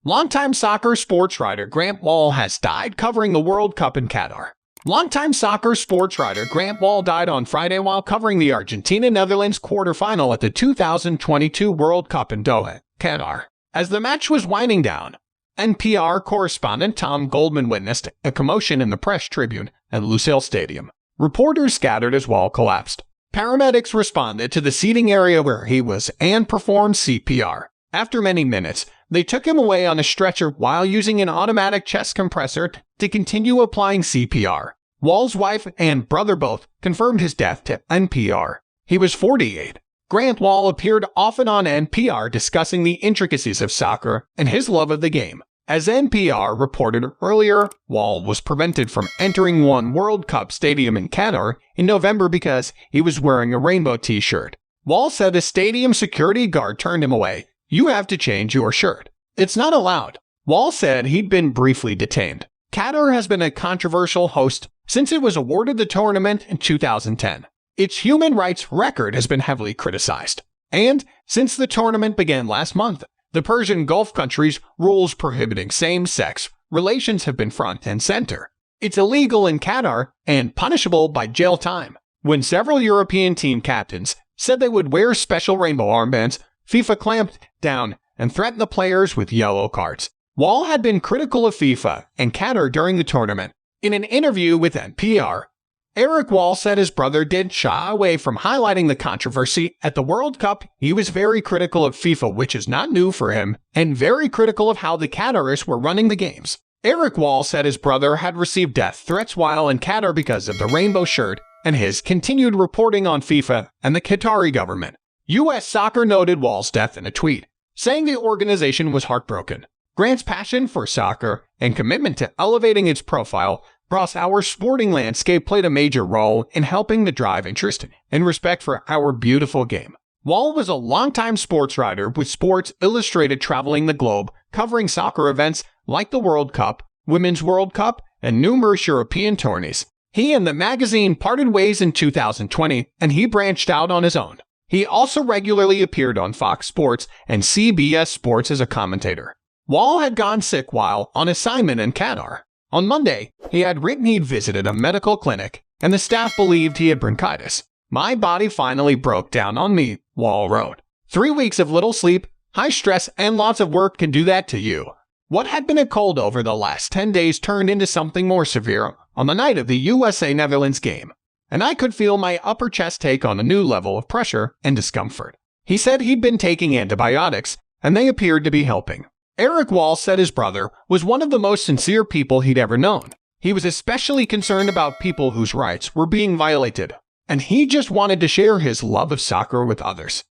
Longtime soccer sports writer Grant Wahl has died covering the World Cup in Qatar. Longtime soccer sports writer Grant Wahl died on Friday while covering the Argentina-Netherlands quarterfinal at the 2022 World Cup in Doha, Qatar. As the match was winding down, NPR correspondent Tom Goldman witnessed a commotion in the press tribune at Lusail Stadium. Reporters scattered as Wahl collapsed. Paramedics responded to the seating area where he was and performed CPR. After many minutes, they took him away on a stretcher while using an automatic chest compressor to continue applying CPR. Wahl's wife and brother both confirmed his death to NPR. He was 48. Grant Wahl appeared often on NPR discussing the intricacies of soccer and his love of the game. As NPR reported earlier, Wahl was prevented from entering one World Cup stadium in Qatar in November because he was wearing a rainbow t-shirt. Wahl said a stadium security guard turned him away. "You have to change your shirt. It's not allowed." Wahl said he'd been briefly detained. Qatar has been a controversial host since it was awarded the tournament in 2010. Its human rights record has been heavily criticized. And since the tournament began last month, the Persian Gulf countries' rules prohibiting same-sex relations have been front and center. It's illegal in Qatar and punishable by jail time. When several European team captains said they would wear special rainbow armbands, FIFA clamped down and threatened the players with yellow cards. Wahl had been critical of FIFA and Qatar during the tournament. In an interview with NPR, Eric Wahl said his brother did shy away from highlighting the controversy at the World Cup. He was very critical of FIFA, which is not new for him, and very critical of how the Qataris were running the games. Eric Wahl said his brother had received death threats while in Qatar because of the rainbow shirt and his continued reporting on FIFA and the Qatari government. U.S. Soccer noted Wahl's death in a tweet, saying the organization was heartbroken. Grant's passion for soccer and commitment to elevating its profile across our sporting landscape played a major role in helping to drive interest and respect for our beautiful game. Wahl was a longtime sports writer with Sports Illustrated, traveling the globe, covering soccer events like the World Cup, Women's World Cup, and numerous European tourneys. He and the magazine parted ways in 2020, and he branched out on his own. He also regularly appeared on Fox Sports and CBS Sports as a commentator. Wahl had gone sick while on assignment in Qatar. On Monday, he had written he'd visited a medical clinic, and the staff believed he had bronchitis. "My body finally broke down on me," Wahl wrote. 3 weeks of little sleep, high stress, and lots of work can do that to you. What had been a cold over the last 10 days turned into something more severe on the night of the USA-Netherlands game, and I could feel my upper chest take on a new level of pressure and discomfort. He said he'd been taking antibiotics, and they appeared to be helping. Eric Wahl said his brother was one of the most sincere people he'd ever known. He was especially concerned about people whose rights were being violated, and he just wanted to share his love of soccer with others.